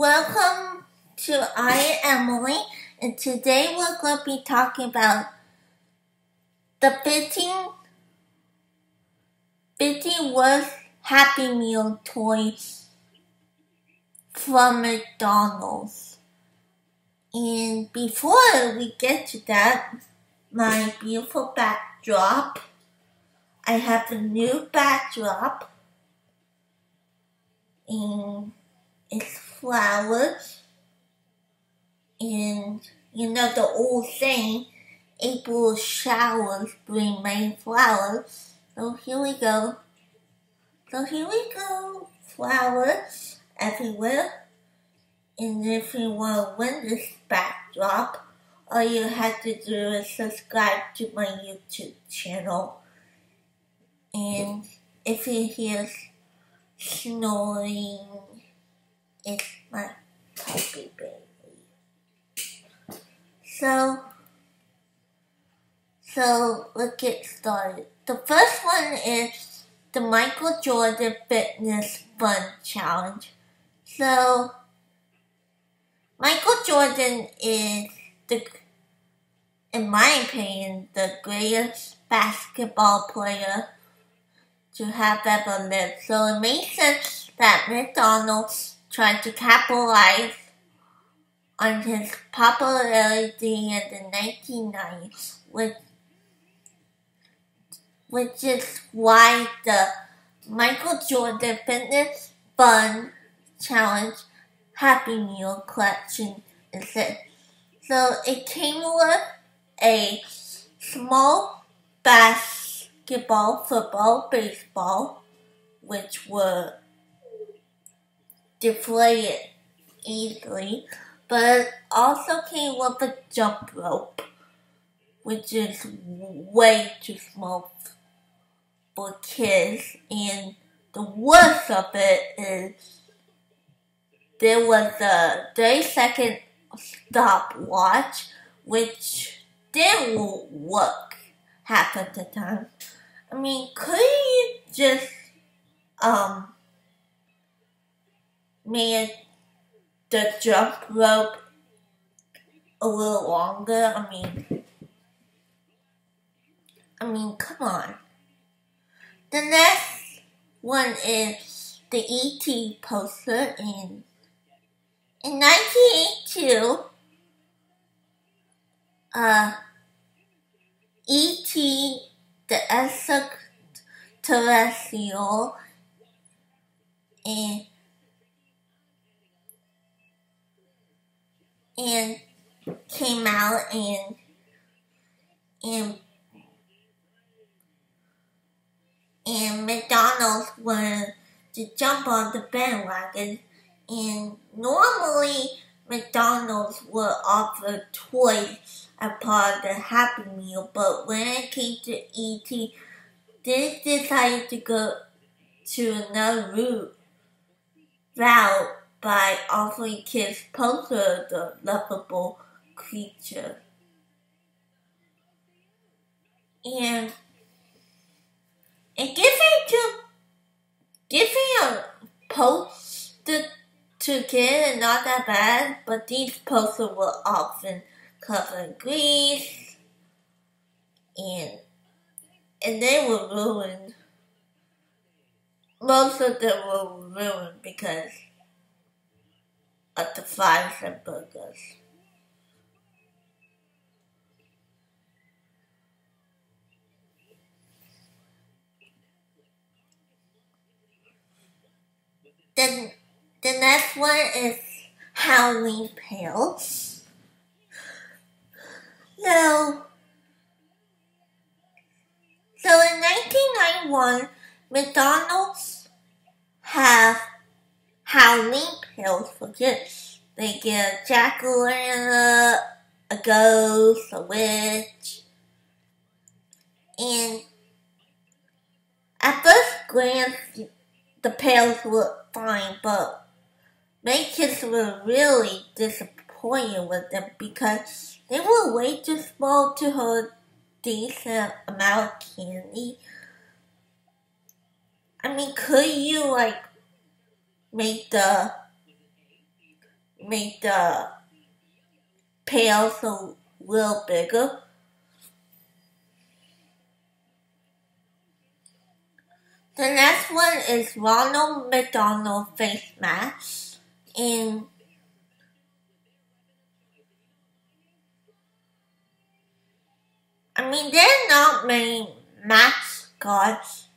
Welcome to I Emily, and today we're going to be talking about the 15 worst Happy Meal toys from McDonald's. And before we get to that, my beautiful backdrop. I have a new backdrop, and it's flowers. And you know the old saying, April showers bring May flowers. So here we go. Flowers everywhere. And if you want to win this backdrop, all you have to do is subscribe to my YouTube channel. And if you hear snoring, it's my puppy baby. So let's get started. The first one is the Michael Jordan Fitness Fun Challenge. So Michael Jordan is, in my opinion, the greatest basketball player to have ever lived. So it makes sense that McDonald's tried to capitalize on his popularity in the 1990s, which is why the Michael Jordan Fitness Fun Challenge Happy Meal collection is it. So it came with a small basketball, football, baseball, which were deflated easily, but it also came with a jump rope, which is way too small for kids. And the worst of it is there was a 30-second stopwatch, which didn't work half of the time. I mean, could you just made the jump rope a little longer? I mean, come on. The next one is the E.T. poster. In 1982, E.T. the extraterrestrial and came out and McDonald's wanted to jump on the bandwagon. And normally McDonald's would offer toys as part of the Happy Meal, but when it came to E.T., they decided to go to another route by offering kids posters of the lovable creature. And giving a poster to kids is not that bad, but these posters were often covered in grease, and they were ruined. Most of them were ruined because of the fries and burgers. Then the next one is Halloween pails. So in 1991, McDonald's have Halloween pails for kids. They get a jack-o'-lantern, a ghost, a witch, and at first glance, the pails looked fine, but many kids were really disappointed with them because they were way too small to hold decent amount of candy. I mean, could you make the made the pails a little bigger. The next one is Ronald McDonald face mask. And there are not many mascots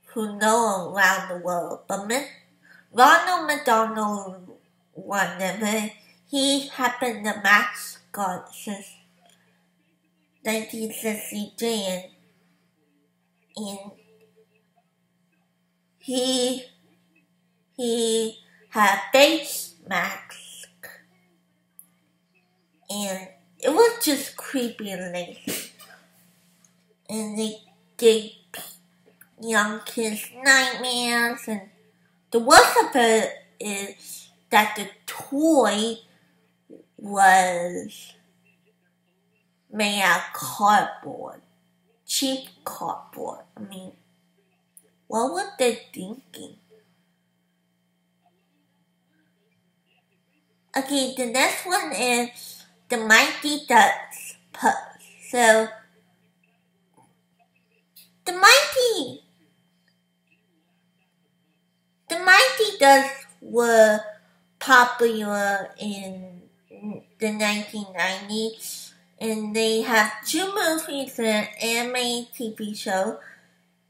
who know around the world, but Ronald McDonald one of them. He had been the mascot since 1963, and he had face mask, and it was just creepy and lazy. And they gave young kids nightmares, and the worst of it is that the toy was made out of cardboard, cheap cardboard. What were they thinking? Okay, the next one is the Mighty Ducks pup. So, the Mighty Ducks were popular in the 1990s, and they have 2 movies and an animated TV show,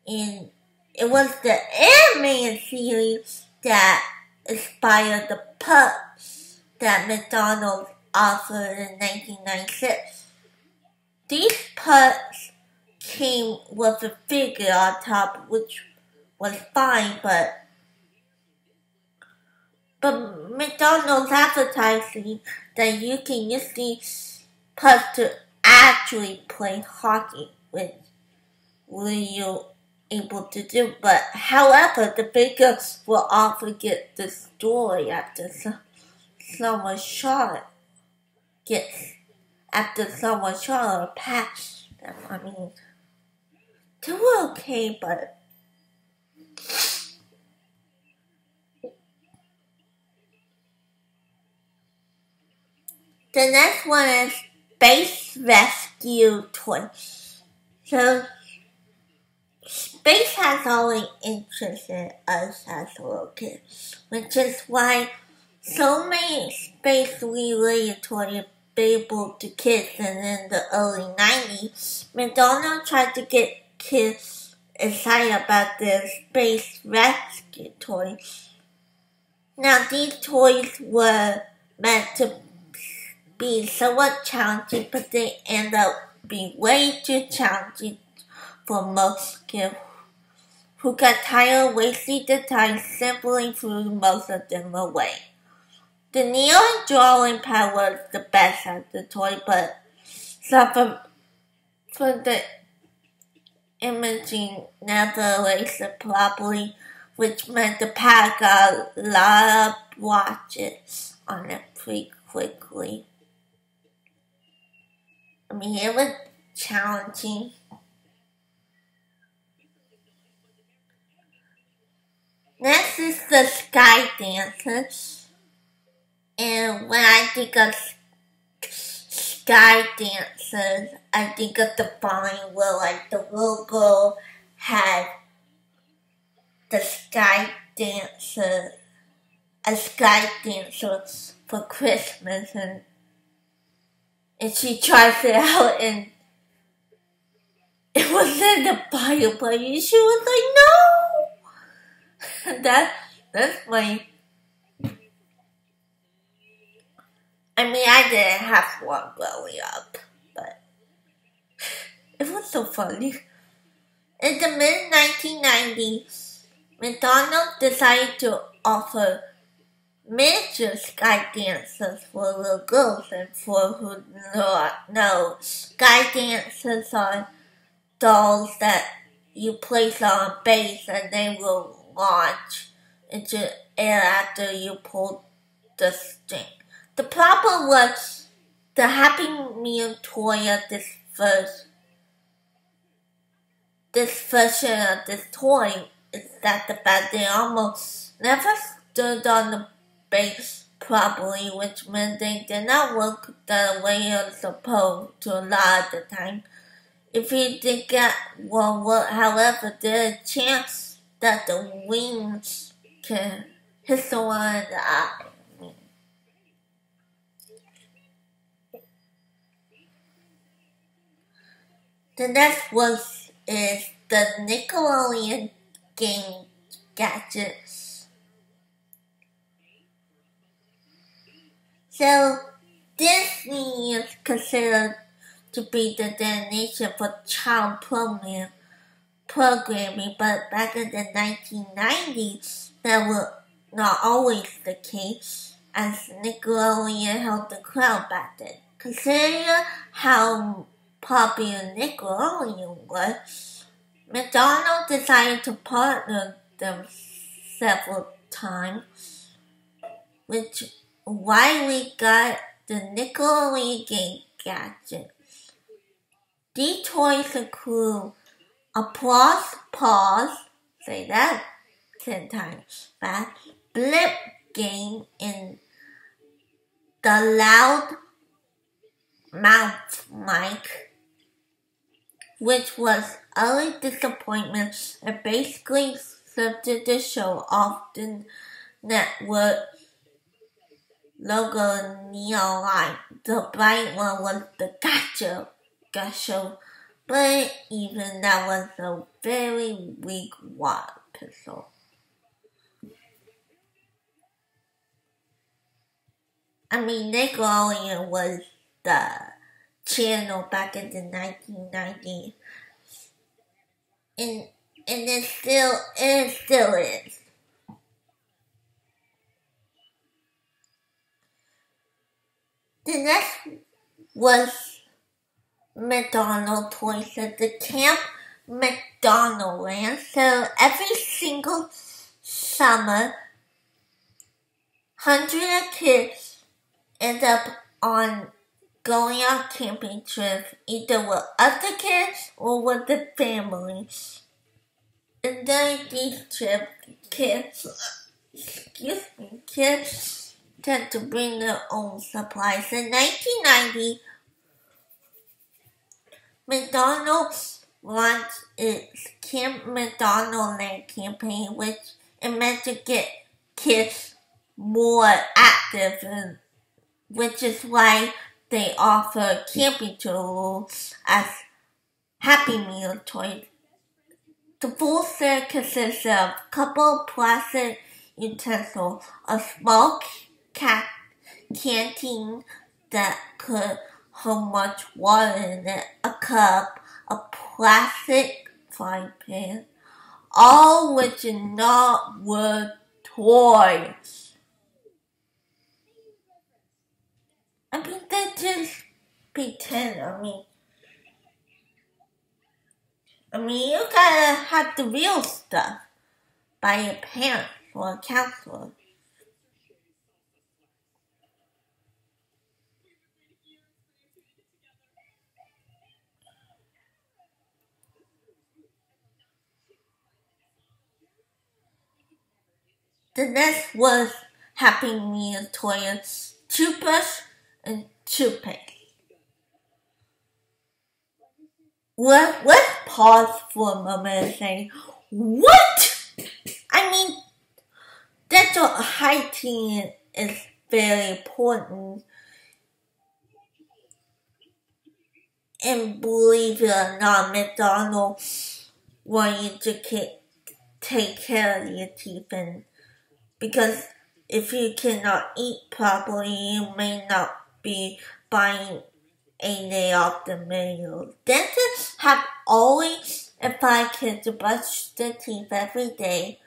and it was the animated series that inspired the pups that McDonald's offered in 1996. These pups came with a figure on top, which was fine, but McDonald's advertising that you can use these pups to actually play hockey, which were you able to do. But however, the figures will often get destroyed after someone shot or passed them. They were okay, but the next one is Space Rescue Toy. So, space has always interested us as little kids, which is why so many space-related toys available to kids. And in the early 90s, McDonald's tried to get kids excited about their space rescue toys. Now, these toys were meant to be somewhat challenging, but they end up being way too challenging for most kids who got tired of wasting their time simply threw most of them away. The neon drawing pad was the best of the toy, but suffered from the imaging never erased it properly, which meant the pad got a lot of watches on it pretty quickly. It was challenging. Next is the Sky Dancers. And when I think of Sky Dancers, I think of the following where the little girl had a Sky Dancer for Christmas, and she tries it out, and it was in the Bible, but she was like, no! That's my... I didn't have one growing up, but it was so funny. In the mid-1990s, McDonald's decided to offer miniature Sky Dancers for little girls, and for who do not know, Sky Dancers are dolls that you place on a base and they will launch into air after you pull the string. The problem was the Happy Meal toy of this version of this toy is that the fact they almost never stood on the base properly, which meant they did not work the way it was supposed to a lot of the time. If you did get one work, however, there's a chance that the wings can hit someone in the eye. The next is the Nickelodeon game gadgets. So Disney is considered to be the destination for child programming, but back in the 1990s, that was not always the case, as Nickelodeon held the crown back then. Considering how popular Nickelodeon was, McDonald's decided to partner them several times, which why we got the Nickelodeon game gadget. These toys include applause, pause, say that 10 times fast, blip game, and the loud mouth mic, which was early disappointment and basically served to show off the network logo neon light. The bright one was the Gotcha show, but even that was a very weak water pistol. I mean, Nickelodeon was the channel back in the 1990s, and it still is. The next was McDonald toys at the Camp McDonald Land. So every single summer, hundreds of kids end up on going on camping trips, either with other kids or with the family. And during these trips, kids tend to bring their own supplies. In 1990, McDonald's launched its Camp McDonald Land campaign, which it meant to get kids more active, and which is why they offer camping tools as Happy Meal toys. The full set consists of a couple of plastic utensils, a small canteen that could hold much water in it, a cup, a plastic frying pan, all which are not worth toys. I mean, they just pretend. I mean, you gotta have the real stuff by your parents or a counselor. The next was Happy Meal toys, toothbrush, and toothpaste. Let's pause for a moment and say, what? I mean, dental hygiene is very important. And believe it or not, McDonald's want you to take care of your teeth, and because if you cannot eat properly, you may not be buying a day off the menu. Dentists have always advised kids to brush their teeth every day,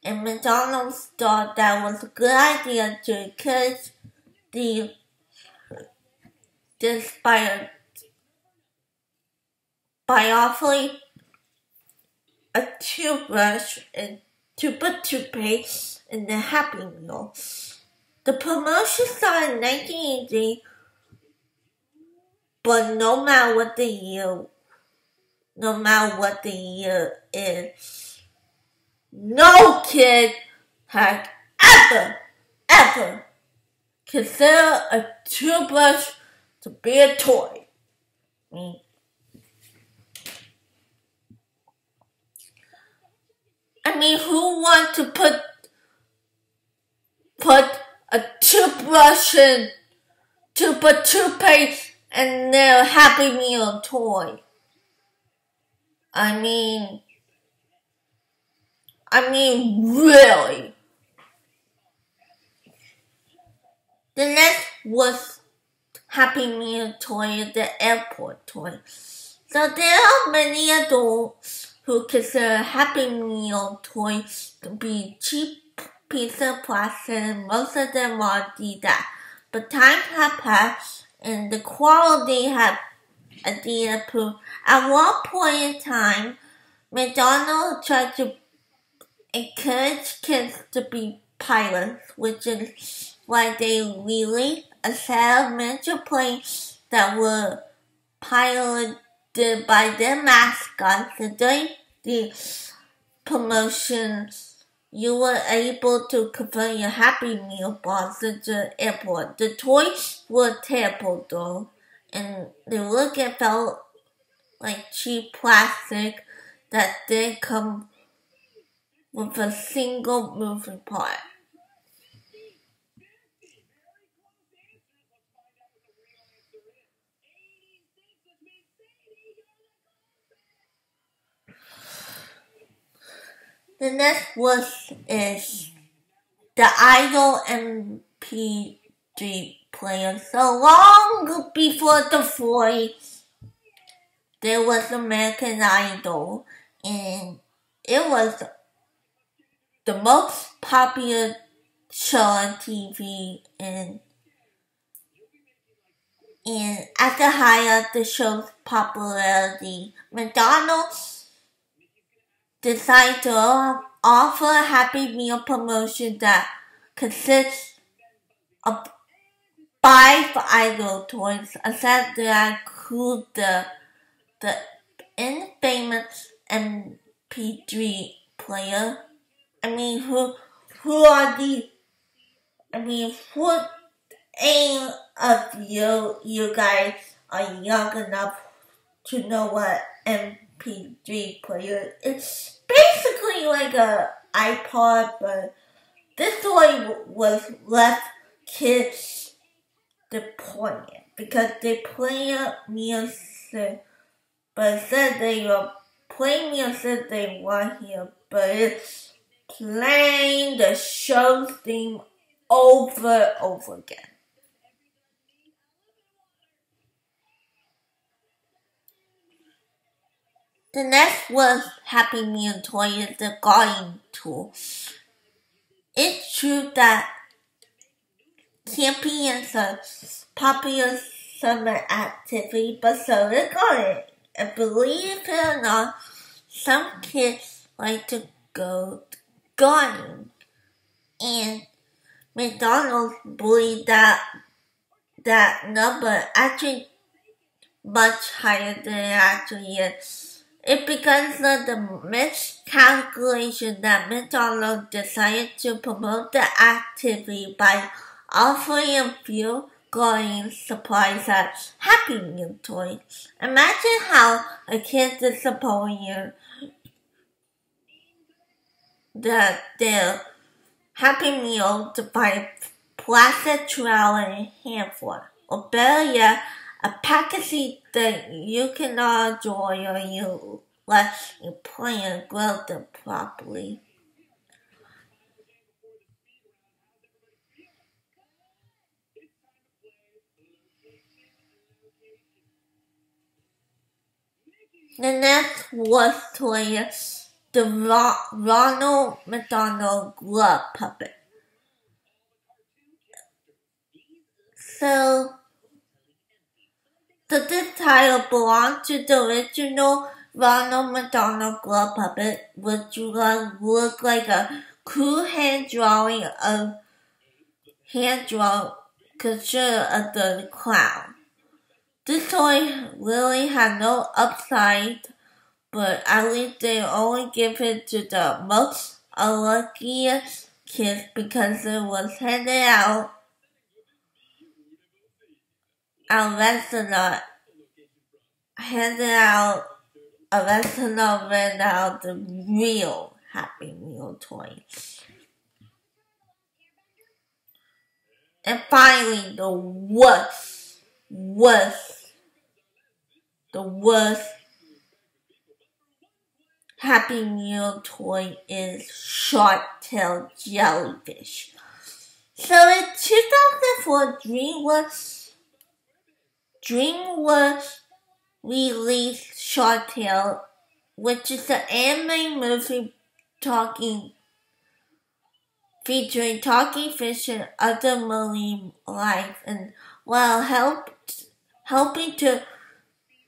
and McDonald's thought that was a good idea to encourage by offering a toothbrush and toothpaste in the Happy Meal. The promotion started in 1980, but no matter what the year is, no kid had ever consider a toothbrush to be a toy. I mean, who wants to put a toothbrush in to put toothpaste in their Happy Meal toy? I mean, really. The next was Happy Meal toy, the airport toy. So there are many adults who consider Happy Meal toys to be cheap piece of plastic, and most of them are that. But time has passed and the quality has improved. At one point in time, McDonald's tried to encourage kids to be pilots, which is why they released a set of miniature planes that were piloted by their mascots. And during the promotions, you were able to convert your Happy Meal box into the airport. The toys were terrible though, and they look and felt like cheap plastic that didn't come with a single moving part. The next is the Idol MP3 player. So long before the 40s, there was American Idol, and it was the most popular show on TV, and at the height of the show's popularity, McDonald's decided to offer a Happy Meal promotion that consists of 5 Idol toys, a set that includes the infamous MP3 player. I mean, who are these? I mean, who any of you guys are young enough to know what MP3 player is? Basically like a iPod, but this toy was left kids disappointed because they play music, but instead they were playing music they want here, but it's playing the show's theme over and over again. The next was Happy Meal toy is the gardening tool. It's true that camping is a popular summer activity, but so is gardening. And believe it or not, some kids like to go gardening. And McDonald's believe that number actually much higher than it actually is. It's because of the miscalculation that McDonald's decided to promote the activity by offering a few gardening supplies as Happy Meal toys. Imagine how a kid disappointed that their Happy Meal to buy a plastic trowel and hand for, or better yet, a packaging that you cannot enjoy or you let your plant grow them properly. The next was toy the Ronald McDonald glove puppet. So this title belonged to the original Ronald McDonald glove puppet, which looked like a cool hand drawing of picture of the clown. This toy really had no upside, but at least they only give it to the most unluckiest kids because it was handed out our restaurant handed out a restaurant ran out the real Happy Meal toy. And finally, the worst Happy Meal toy is Shark-tailed jellyfish. So in 2004, DreamWorks released Shark-Tale, which is an anime movie featuring talking fish and other marine life, and while helping to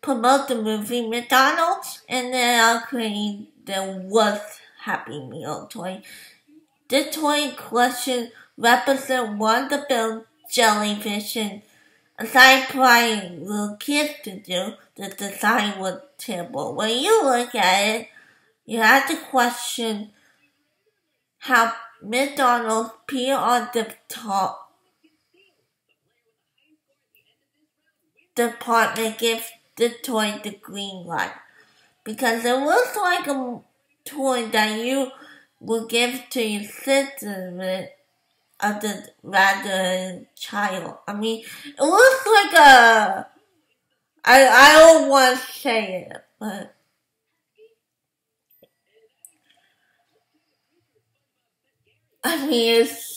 promote the movie, McDonald's ended up creating the worst Happy Meal toy. The toy in question represents one of the big jellyfish, and aside prying little kids to do, the design was terrible. When you look at it, you have to question how McDonald's peeled on the top department gave the toy the green light, because it looks like a toy that you would give to your citizen rather than child. I mean, it looks like I don't want to say it, but I mean, it's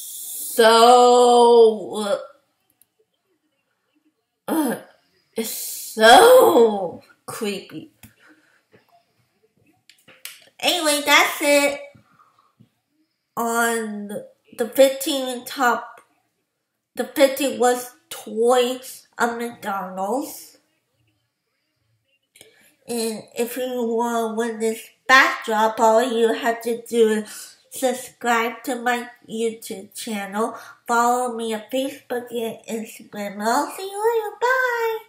so creepy. Anyway, that's it on the 15 worst toys of McDonald's. And if you want to win this backdrop, all you have to do is subscribe to my YouTube channel, follow me on Facebook and Instagram. I'll see you later. Bye!